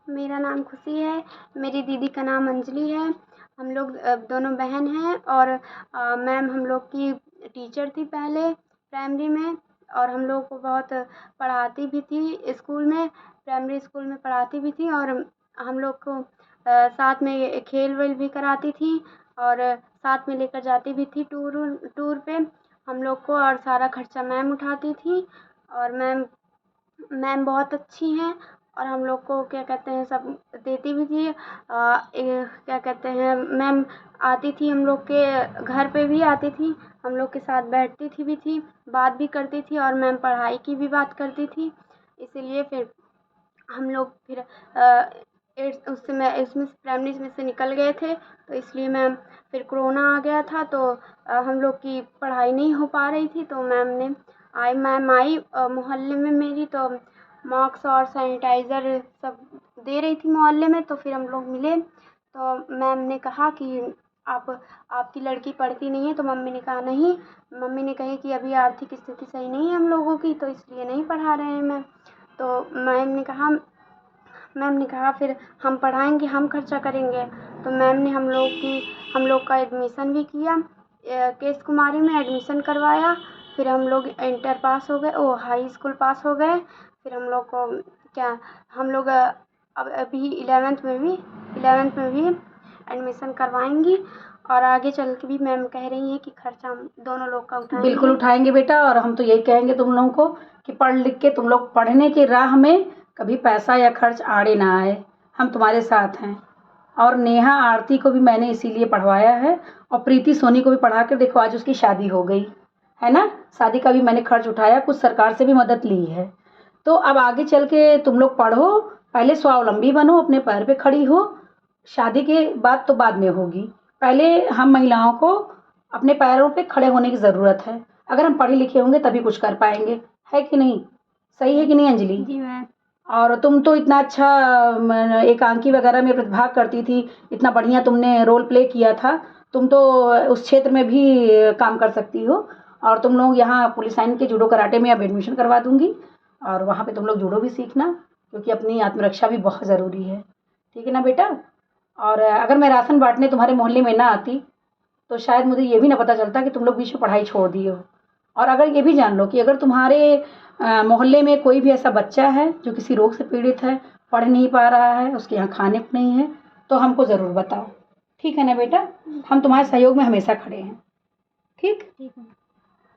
मेरा नाम खुशी है, मेरी दीदी का नाम अंजलि है। हम लोग दोनों बहन हैं और मैम हम लोग की टीचर थी पहले प्राइमरी में, और हम लोग को बहुत पढ़ाती भी थी स्कूल में, प्राइमरी स्कूल में पढ़ाती भी थी, और हम लोग को साथ में खेल-वेल भी कराती थी और साथ में लेकर जाती भी थी टूर पे हम लोग को, और सारा खर्चा मैम उठाती थी। और मैम बहुत अच्छी हैं और हम लोग को क्या कहते हैं सब देती भी थी। क्या कहते हैं मैम आती थी हम लोग के घर पे भी आती थी, हम लोग के साथ बैठती थी, बात भी करती थी और मैम पढ़ाई की भी बात करती थी। इसीलिए फिर हम लोग फिर उस समय इसमें प्राइमरी में से निकल गए थे, तो इसलिए मैम फिर कोरोना आ गया था, तो हम लोग की पढ़ाई नहीं हो पा रही थी, तो मैम आई मोहल्ले में मेरी, तो मास्क और सैनिटाइज़र सब दे रही थी मोहल्ले में। तो फिर हम लोग मिले, तो मैम ने कहा कि आपकी लड़की पढ़ती नहीं है, तो मम्मी ने कहा नहीं, मम्मी ने कही कि अभी आर्थिक स्थिति सही नहीं है हम लोगों की, तो इसलिए नहीं पढ़ा रहे हैं मैम। तो मैम ने कहा फिर हम पढ़ाएंगे, हम खर्चा करेंगे। तो मैम ने हम लोग का एडमिशन भी किया, केस कुमारी में एडमिशन करवाया। फिर हम लोग इंटर पास हो गए, हाई स्कूल पास हो गए। फिर हम लोग को हम लोग अब अभी 11th में भी एडमिशन करवाएंगी, और आगे चल के भी मैम कह रही हैं कि खर्चा हम दोनों लोग का उठाएंगे। बिल्कुल उठाएंगे बेटा, और हम तो यही कहेंगे तुम लोगों को कि पढ़ लिख के तुम लोग पढ़ने की राह में कभी पैसा या खर्च आड़े ना आए, हम तुम्हारे साथ हैं। और नेहा आरती को भी मैंने इसीलिए पढ़वाया है, और प्रीति सोनी को भी पढ़ा कर देखो, आज उसकी शादी हो गई है ना। शादी का भी मैंने खर्च उठाया, कुछ सरकार से भी मदद ली है। तो अब आगे चल के तुम लोग पढ़ो, पहले स्वावलंबी बनो, अपने पैर पे खड़ी हो। शादी के बाद तो बाद में होगी, पहले हम महिलाओं को अपने पैरों पे खड़े होने की ज़रूरत है। अगर हम पढ़े लिखे होंगे तभी कुछ कर पाएंगे, है कि नहीं? सही है कि नहीं अंजलि? जी मैम। और तुम तो इतना अच्छा एकांकी वगैरह में प्रतिभाग करती थी, इतना बढ़िया तुमने रोल प्ले किया था। तुम तो उस क्षेत्र में भी काम कर सकती हो, और तुम लोग यहाँ पुलिस लाइन के जूडो कराटे में अब एडमिशन करवा दूंगी, और वहाँ पे तुम लोग जूडो भी सीखना, क्योंकि अपनी आत्मरक्षा भी बहुत ज़रूरी है। ठीक है ना बेटा? और अगर मैं राशन बांटने तुम्हारे मोहल्ले में ना आती, तो शायद मुझे ये भी ना पता चलता कि तुम लोग बीच में पढ़ाई छोड़ दिए हो। और अगर ये भी जान लो कि अगर तुम्हारे मोहल्ले में कोई भी ऐसा बच्चा है जो किसी रोग से पीड़ित है, पढ़ नहीं पा रहा है, उसके यहाँ खाने को नहीं है, तो हमको ज़रूर बताओ। ठीक है ना बेटा? हम तुम्हारे सहयोग में हमेशा खड़े हैं। ठीक? ठीक है।